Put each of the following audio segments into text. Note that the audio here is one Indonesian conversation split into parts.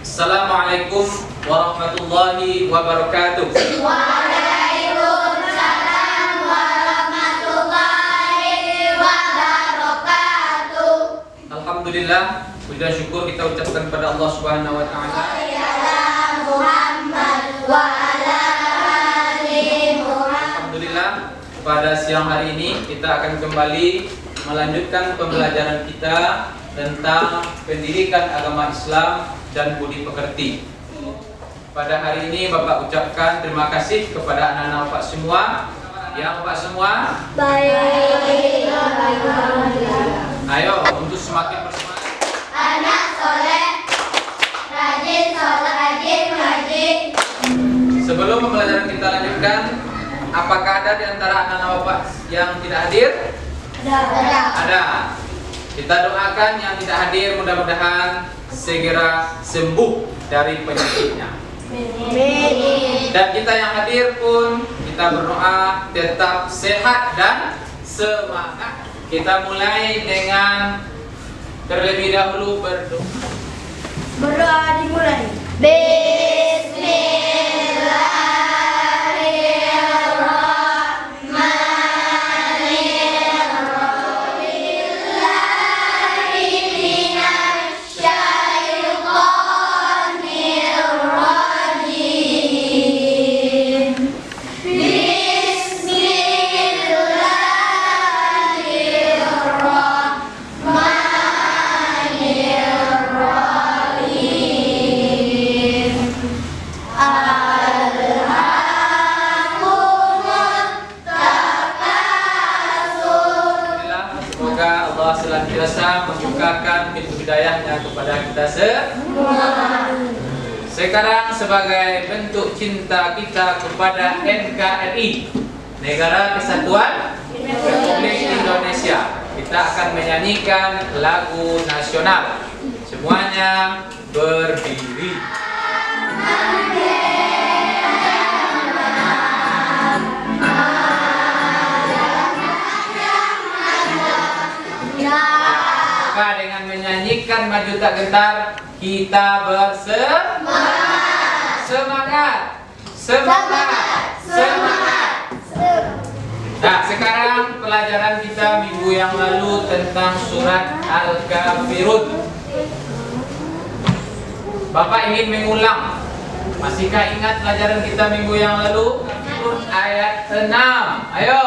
Assalamualaikum warahmatullahi wabarakatuh. Waalaikumsalam warahmatullahi wabarakatuh. Alhamdulillah, puji dan syukur kita ucapkan kepada Allah Subhanahu wa taala. Alhamdulillah, pada siang hari ini kita akan kembali melanjutkan pembelajaran kita tentang pendidikan agama Islam dan budi pekerti. Pada hari ini Bapak ucapkan terima kasih kepada anak-anak Bapak semua. Yang Bapak semua Baik. Ayo untuk semakin bersemangat. Anak soleh, rajin sholat, rajin. Sebelum pembelajaran kita lanjutkan, apakah ada di antara anak-anak Bapak yang tidak hadir? Ada. Kita doakan yang tidak hadir mudah-mudahan segera sembuh dari penyakitnya. Dan kita yang hadir pun kita berdoa tetap sehat dan semangat. Kita mulai dengan terlebih dahulu berdoa. Berdoa dimulai. Senantiasa membukakan pintu hidayahnya kepada kita semua. Sekarang sebagai bentuk cinta kita kepada NKRI, Negara Kesatuan Republik Indonesia, kita akan menyanyikan lagu nasional. Semuanya berdiri. Maka dengan menyanyikan Maju Tak Gentar, kita bersemangat. Nah, sekarang pelajaran kita minggu yang lalu tentang surat Al-Kafirun. Bapak ingin mengulang. Masihkah ingat pelajaran kita minggu yang lalu? Ayat 6. Ayo.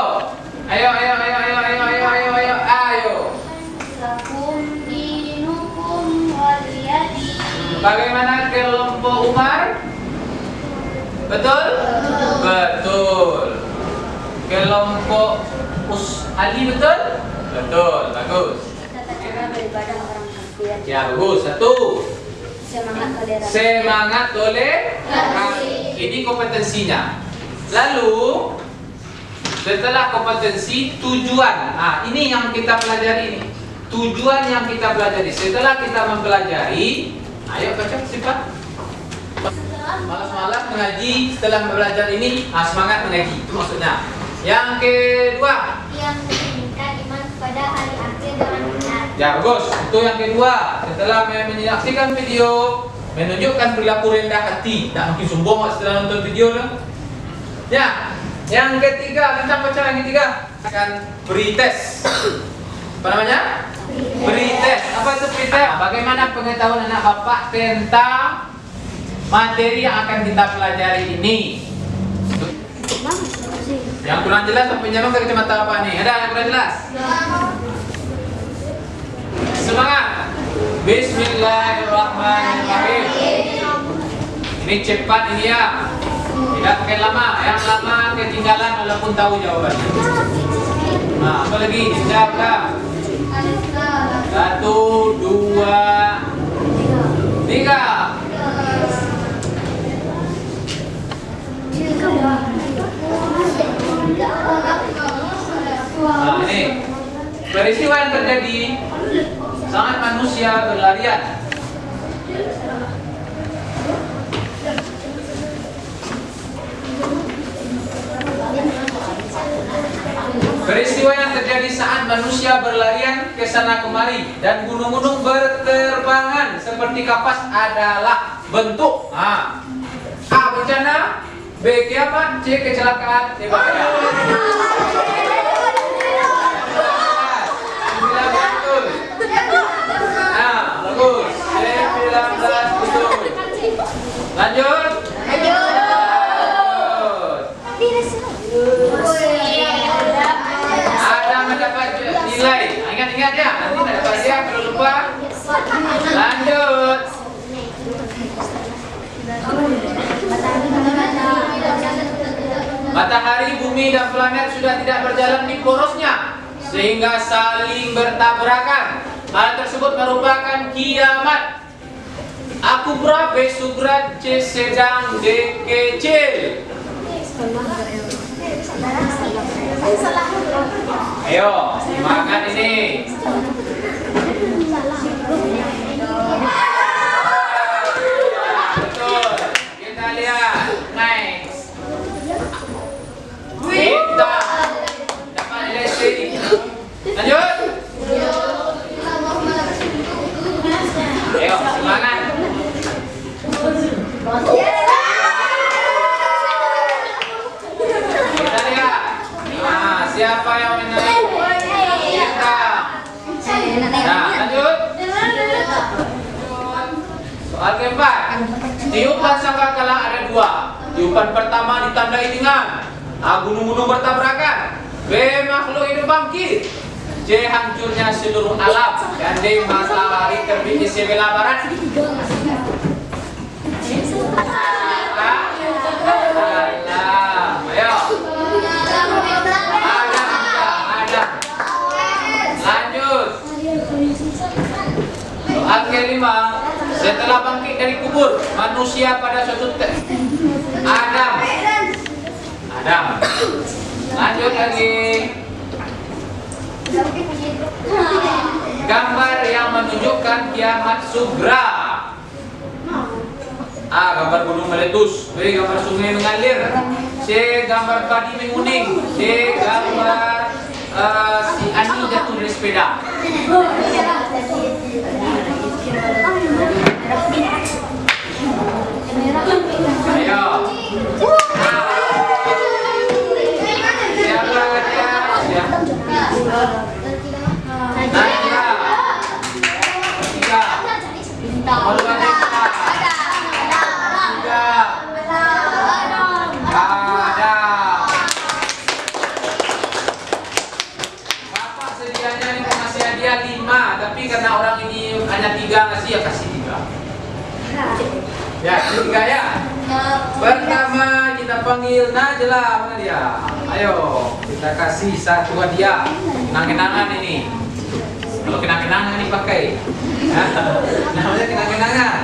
Bagaimana kelompok Umar? Betul? Betul. Kelompok Ali betul? Betul, bagus. Tata cara beribadah orang kafir. Ya, bagus. Satu. Semangat toleransi. Toleransi. Ini kompetensinya. Lalu setelah kompetensi, tujuan. Nah, ini yang kita pelajari ini. Tujuan yang kita pelajari. Setelah kita mempelajari, ayo baca sifat. Malas-malas mengaji, setelah belajar ini semangat mengaji. Itu maksudnya. Yang kedua, Yang menginginkan iman kepada hari akhir dengan benar. ya bagus. Itu yang kedua. Setelah menyaksikan video, menunjukkan perilaku rendah hati. Tak mungkin sombong setelah nonton video lah. Ya. Yang ketiga, kita baca yang ketiga. Akan beri tes. Apa namanya? Beri tes. Apa itu beri tes? Bagaimana pengetahuan anak Bapak tentang materi yang akan kita pelajari ini? Yang kurang jelas apa pinjaman ke kacamata apa nih? Ada yang kurang jelas? Semangat. Bismillahirrahmanirrahim. Ini cepat ini ya. Tidak pakai lama. Yang lama ketinggalan walaupun tahu jawabannya. Nah, apa lagi? Jawab. 1, 2, 3. Nah, ini peristiwa yang terjadi saat manusia berlarian. Peristiwa yang terjadi saat manusia berlarian ke sana kemari dan gunung-gunung berterbangan seperti kapas adalah bentuk. A. Bencana, B. Kiamat, C. Kecelakaan, D. bahaya. Betul. Nah, bagus. 19 betul. Lanjut. Ada mendapat nilai. Ingat-ingat ya, nanti tidak dapat dia kalau lupa. Lanjut. Matahari, bumi, dan planet sudah tidak berjalan di porosnya sehingga saling bertabrakan. Hal tersebut merupakan kiamat. A kubra, B sugra, C sedang, D kecil. Ayo, semangat ini. Betul. Kita lihat. Next. Kita dapat nilai C. Lanjut. Ayo, semangat. Kita lihat. Nah, siapa yang menang? Kita. Nah, lanjut. Soal keempat. Tiupan sangkakala ada dua. Tiupan pertama ditandai dengan A. Gunung-gunung bertabrakan, B. Makhluk hidup bangkit, C. Hancurnya seluruh alam, dan D. Matahari terbit di sebelah barat. Ayo. Ada. Lanjut. Soal kelima. Setelah bangkit dari kubur, manusia pada suatu Adam. Lanjut lagi. Gambar yang menunjukkan kiamat sugra. A. Gambar gunung meletus, B. Gambar sungai mengalir, C. Gambar padi menguning, D. Gambar si Ani jatuh dari sepeda. Ayo. Siapa dia? Nadia. Tiga. Ada. Bapak sedianya ini ngasih hadiah 5, tapi karena orang ini hanya 3 ngasih ya kasih 3. Ya, 3 ya. Pertama kita panggil Najla, mana dia? Ayo, kita kasih satu hadiah. Kenang-kenangan ini. Kalau kenang-kenangan ini pakai. Namanya kenang-kenangan.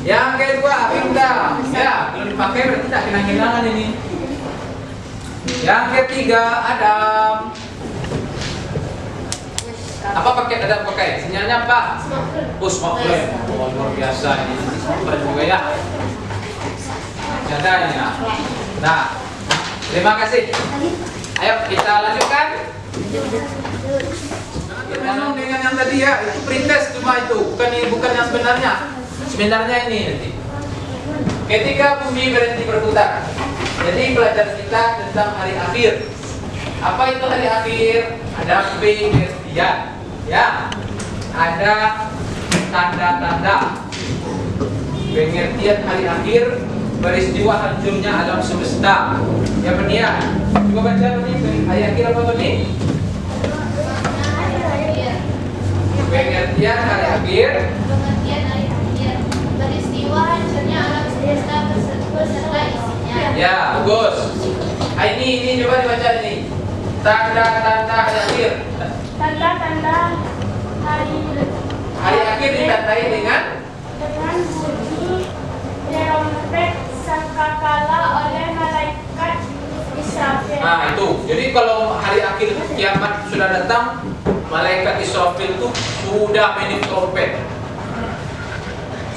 Yang kedua, Winda. Ya, kalau dipakai berarti tak kenang-kenangan ini. Yang ketiga, Adam. Apa paket Adam pakai? Sinyalnya apa? Smartphone. Oh, luar biasa ini. Smartphone juga ya. Jadanya. Nah, terima kasih. Ayo kita lanjutkan. Kita dengan yang tadi ya, itu pretest cuma itu, bukan yang sebenarnya. Sebenarnya ini nanti. Ketika bumi berhenti berputar. Jadi pelajaran kita tentang hari akhir. Apa itu hari akhir? Ada pengertian, ya. Ada tanda-tanda. Pengertian hari akhir. Peristiwa hancurnya alam semesta. Ya benar. Coba baca ini hari akhir apa tuh nih? Pengertian hari akhir. Peristiwa hancurnya alam semesta beserta isinya. Ya, bagus. Ini coba dibaca ini. Tanda-tanda hari akhir. Tanda-tanda Hari akhir ditandai dengan bunyi trompet sangkakala oleh malaikat Israfil. Nah itu, jadi kalau hari akhir kiamat sudah datang, malaikat Israfil itu sudah meniup trompet.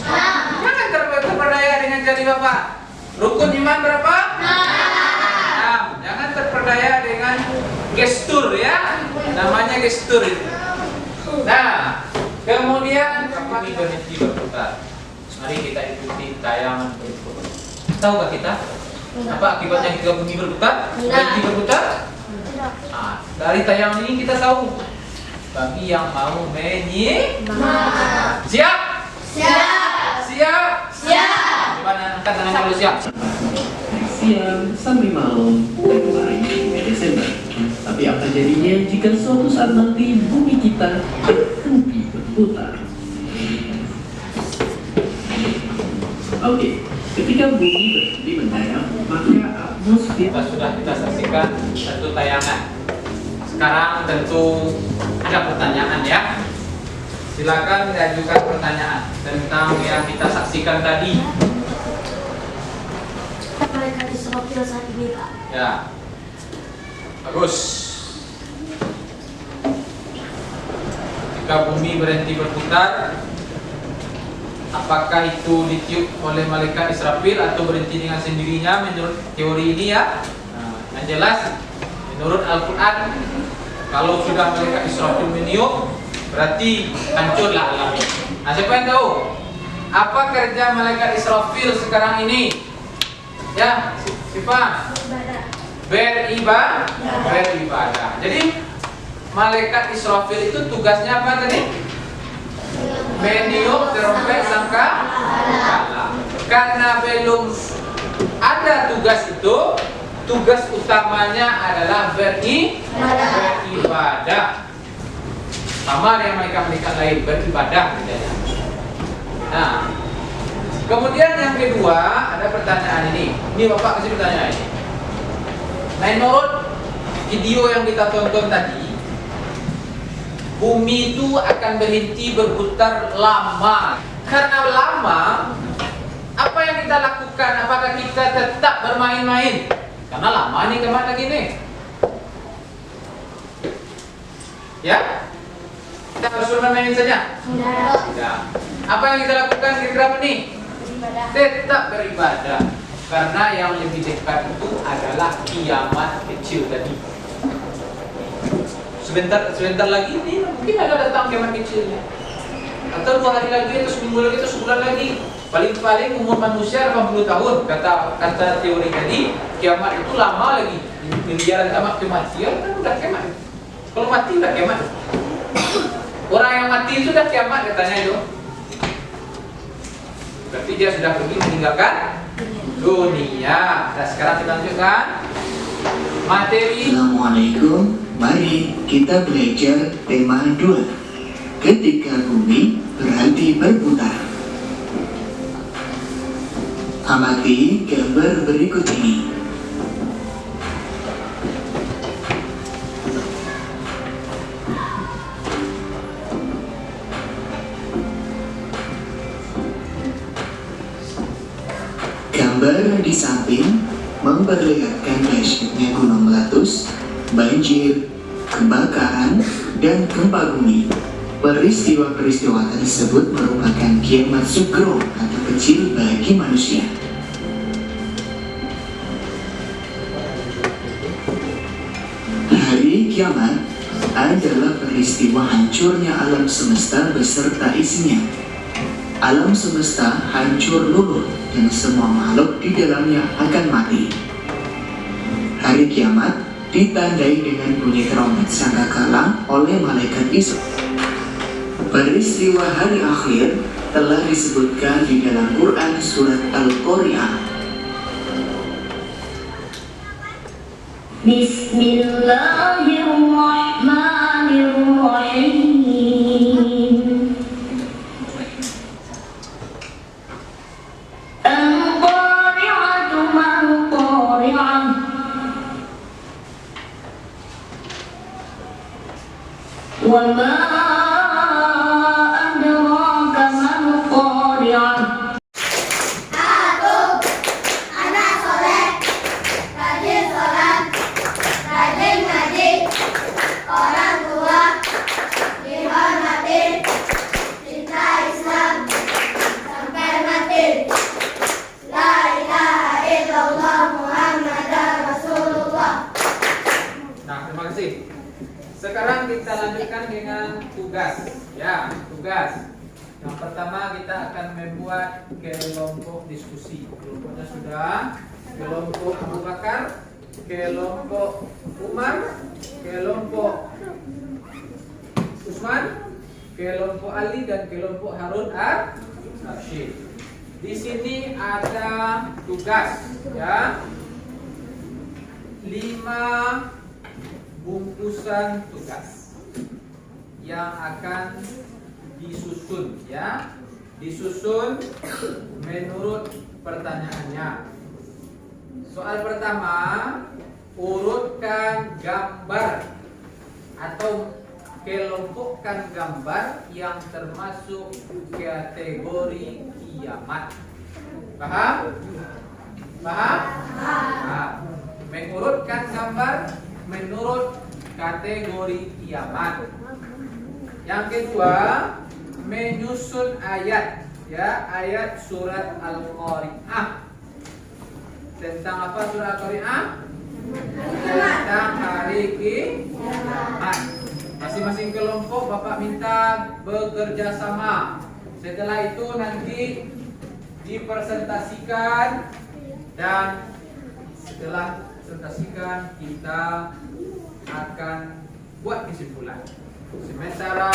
Jangan terperdaya dengan jari bapak. Rukun iman berapa? 6. Jangan terperdaya dengan gestur ya, namanya gestur itu. Nah, kemudian bumi berhenti berputar. Mari kita ikuti tayangan berikut. Tahukah kita apa akibatnya ketika bumi berputar? Berhenti berputar? Nah, dari tayangan ini kita tahu bagi yang mau menyimak. Siap? Siap. Siap? Siap. Coba angkat tangannya dulu, siap. Siang sampai malam Februari hingga Desember. Tapi apa jadinya jika suatu saat nanti bumi kita berhenti berputar? Oke, ketika bumi berhenti mendarat, maka atmosfer Sudah kita saksikan satu tayangan. Sekarang tentu ada pertanyaan ya. Silakan diajukan pertanyaan tentang yang kita saksikan tadi. Malaikat Israfil saat ini, Pak. Ya, bagus. Jika bumi berhenti berputar, apakah itu ditiup oleh malaikat Israfil atau berhenti dengan sendirinya menurut teori ini ya? Nah, yang jelas menurut Al-Quran, kalau sudah malaikat Israfil meniup, berarti hancurlah alam ini. Nah, siapa yang tahu apa kerja malaikat Israfil sekarang ini? Ya, siapa? Beribadah. Jadi malaikat Israfil itu tugasnya apa tadi? Meniup trompet sangkakala. Karena belum ada tugas itu, tugas utamanya adalah beribadah. Sama dengan malaikat-malaikat lain, beribadah. Nah, kemudian yang kedua ada pertanyaan ini. Ini Bapak kasih pertanyaan ini. Menurut video yang kita tonton tadi, bumi itu akan berhenti berputar lama. Karena lama, apa yang kita lakukan? Apakah kita tetap bermain-main? Karena lama nih kemana lagi nih? Ya? Kita harus bermain-main saja? Tidak. Apa yang kita lakukan kira-kira nih? Tetap beribadah. Karena yang lebih dekat itu adalah kiamat kecil tadi. Sebentar lagi ini mungkin ada datang kiamat kecilnya. Atau 2 hari lagi, atau seminggu lagi, atau sebulan lagi. Paling-paling umur manusia 80 tahun. Kata teori tadi, kiamat itu lama lagi. Miliaran tamat kematian kan udah kiamat. Kalau mati udah kiamat. Orang yang mati itu sudah kiamat katanya itu. Berarti dia sudah pergi meninggalkan dunia. Nah, sekarang kita lanjutkan materi. Assalamualaikum. Mari kita belajar tema 2. Ketika bumi berhenti berputar. Amati gambar berikut ini. Gambar di samping memperlihatkan dahsyatnya gunung meletus, banjir, kebakaran, dan gempa bumi. Peristiwa-peristiwa tersebut merupakan kiamat sugro atau kecil bagi manusia. Hari kiamat adalah peristiwa hancurnya alam semesta beserta isinya. Alam semesta hancur luluh dan semua makhluk di dalamnya akan mati. Hari kiamat ditandai dengan bunyi trompet sangkakala oleh malaikat Israfil. Peristiwa hari akhir telah disebutkan di dalam Quran surat Al-Qari'ah. Bismillahirrahmanirrahim. Al-Qari'atu mal-Qari'ah. Wa ma Sekarang kita lanjutkan dengan tugas. Ya, tugas. Yang pertama pertama kita akan membuat kelompok diskusi. Kelompoknya sudah. Kelompok Abu Bakar, kelompok Umar, kelompok Usman, kelompok Ali, dan kelompok Harun ar-Rasyid. Di sini ada tugas, ya, 5 bungkusan tugas yang akan disusun, ya, disusun menurut pertanyaannya. Soal pertama, urutkan gambar atau kelompokkan gambar yang termasuk kategori kiamat. Paham? Paham? Paham. Mengurutkan gambar menurut kategori kiamat. Yang kedua, menyusun ayat, ya, ayat surat Al-Qari'ah. Tentang apa surat Al-Qari'ah? Tentang hari kiamat. Masing-masing kelompok Bapak minta bekerja sama. Setelah itu nanti dipresentasikan, dan setelah presentasikan kita akan buat kesimpulan. Sementara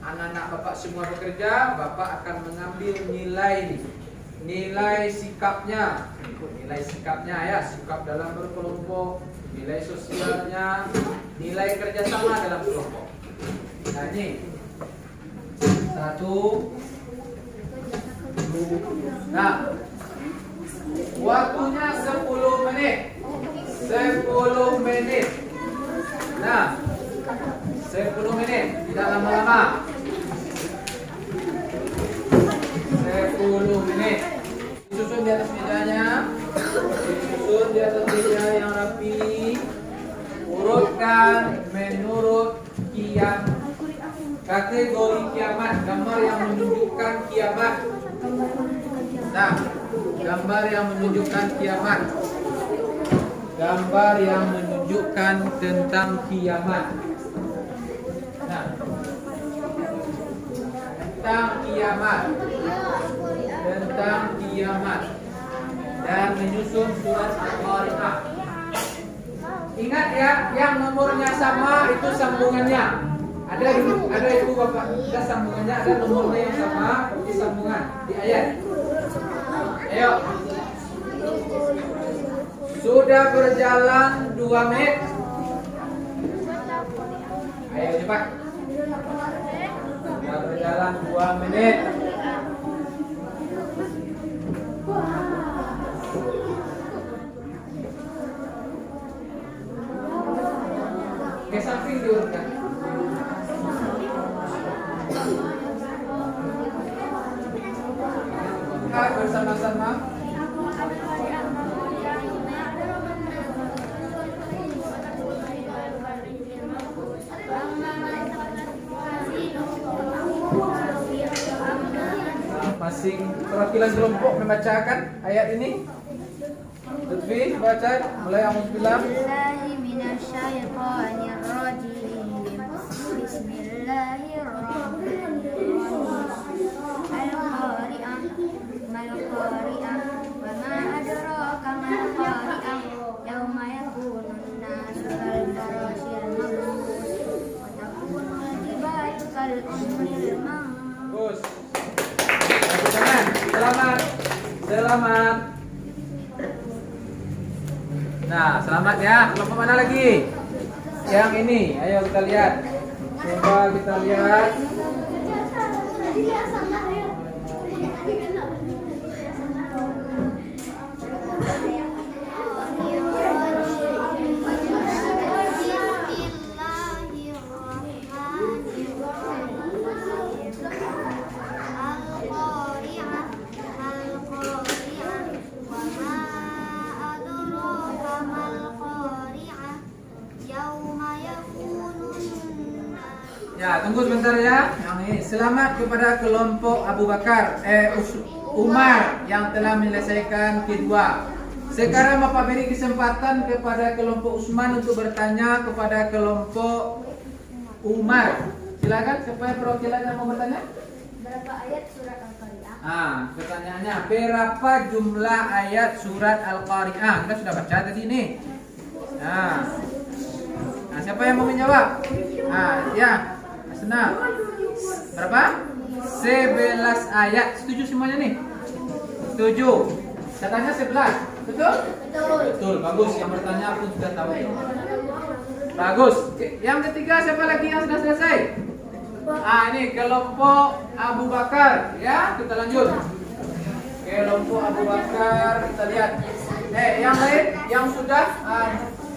anak-anak Bapak semua bekerja, Bapak akan mengambil nilai sikapnya, ya, sikap dalam berkelompok, nilai sosialnya, nilai kerjasama dalam kelompok. Nah, ini 1, 2. Nah, waktunya 10 menit. 10 menit. Nah, 10 menit, tidak lama-lama. 10 menit. Disusun di atas mejanya. Disusun di atas meja yang rapi. Urutkan menurut kategori kiamat, gambar yang menunjukkan kiamat. Nah, gambar yang menunjukkan kiamat. Gambar yang menunjukkan tentang kiamat. Nah, tentang kiamat. Tentang kiamat. Dan menyusun surat Al-Qari'ah. Ingat ya, yang nomornya sama itu sambungannya. Ada itu Bapak, ada sambungannya, ada nomornya yang sama, di sambungan di ayat. Ayo. Sudah berjalan 2 menit. Ayo cepat. Sudah berjalan 2 menit. Ke samping diurutkan. Bersama-sama. Masing perwakilan kelompok membacakan ayat ini. Lutfi baca mulai Alhamdulillah. Bagus. Selamat. Nah, selamat ya. Kelompok mana lagi? Yang ini. Ayo kita lihat. Coba kita lihat. Ya, tunggu sebentar ya. Yang ini, selamat kepada kelompok Abu Bakar, Umar yang telah menyelesaikan kedua. Sekarang Bapak beri kesempatan kepada kelompok Usman untuk bertanya kepada kelompok Umar. Silakan, siapa perwakilan yang mau bertanya? Berapa ayat surat Al-Qari'ah? Pertanyaannya berapa jumlah ayat surat Al-Qari'ah? Kita sudah baca tadi ini. Siapa yang mau menjawab? Ya, Asna. Berapa? 11 ayat. Setuju semuanya nih? Setuju. Katanya 11. Betul? Betul. Bagus. Yang bertanya pun sudah tahu. Bagus. Yang ketiga siapa lagi yang sudah selesai? Ini kelompok Abu Bakar. Ya, kita lanjut. Kelompok Abu Bakar, kita lihat. Yang lain yang sudah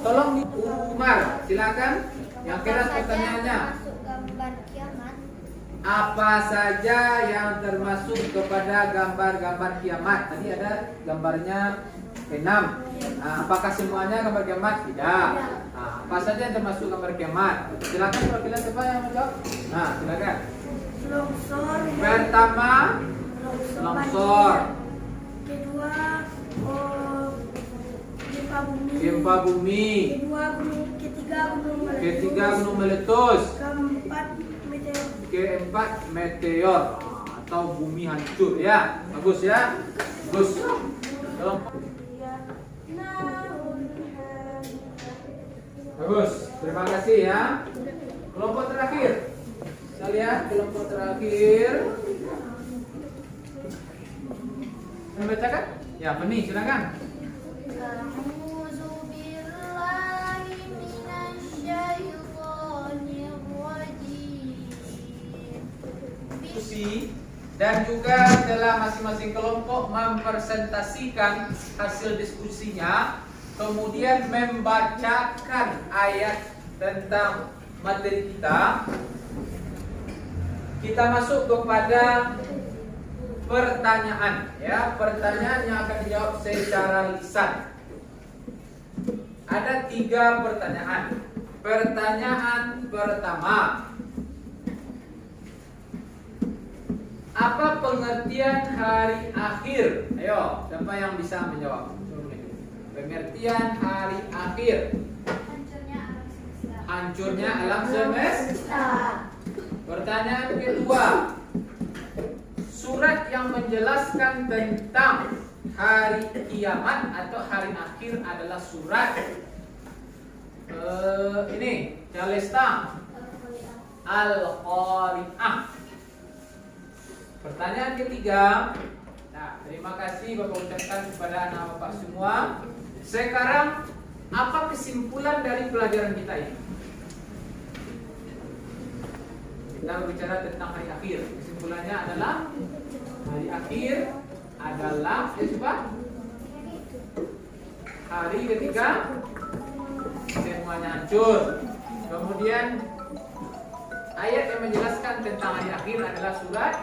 tolong di Umar, silakan. Yang keras pertanyaannya. Masuk gambar kiamat. Apa saja yang termasuk kepada gambar-gambar kiamat? Tadi ada gambarnya 6. Apakah semuanya gambar kiamat? Tidak. Apa saja yang termasuk gambar kiamat? Silakan perwakilan siapa yang menjawab? Silakan. Longsor. Pertama, longsor. Kedua, Gempa bumi. Ketiga gunung meletus. Keempat meteor atau bumi hancur ya. Bagus ya. Bagus. Bagus. Terima kasih ya. Kelompok terakhir. Kita lihat kelompok terakhir. Membacakan? Ya, Feni, silakan. Dan juga setelah masing-masing kelompok mempresentasikan hasil diskusinya, kemudian membacakan ayat tentang materi kita masuk kepada pertanyaan ya, pertanyaan yang akan dijawab secara lisan. Ada 3 pertanyaan. Pertanyaan pertama, apa pengertian hari akhir? Ayo, siapa yang bisa menjawab? Pengertian hari akhir. Hancurnya alam semesta. Pertanyaan kedua, surat yang menjelaskan tentang hari kiamat atau hari akhir adalah surat ini, Jalesta Al-Qari'ah. Pertanyaan ketiga. Terima kasih Bapak ucapkan kepada anak Bapak semua. Sekarang apa kesimpulan dari pelajaran kita ini? Kita berbicara tentang hari akhir. Kesimpulannya adalah hari akhir adalah hari ketika semuanya hancur. Kemudian ayat yang menjelaskan tentang hari akhir adalah surat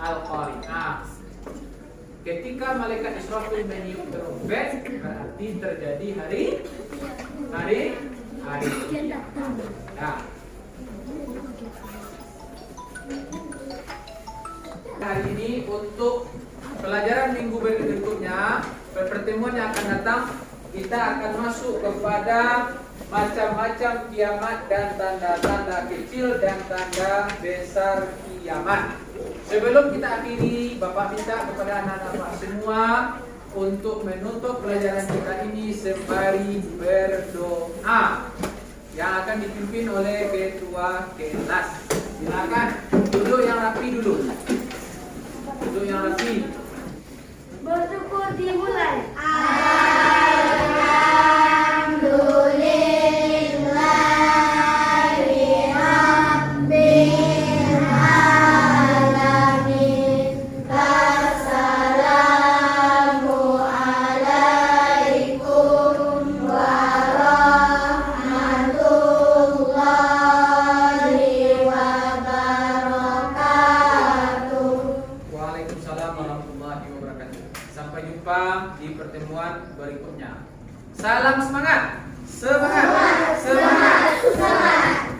Al-Qari'ah. Ketika malaikat Israfil meniup trompet, berarti terjadi hari hari ini untuk pelajaran minggu berikutnya, pertemuan yang akan datang, kita akan masuk kepada macam-macam kiamat dan tanda-tanda kecil dan tanda besar kiamat. Sebelum kita akhiri, Bapak minta kepada anak-anak Bapak semua untuk menutup pelajaran kita ini sembari berdoa yang akan dipimpin oleh ketua kelas. Silakan duduk yang rapi dulu. Duduk yang rapi. Bersyukur dimulai. Di pertemuan berikutnya. Salam semangat. Semangat. Semangat. Semangat.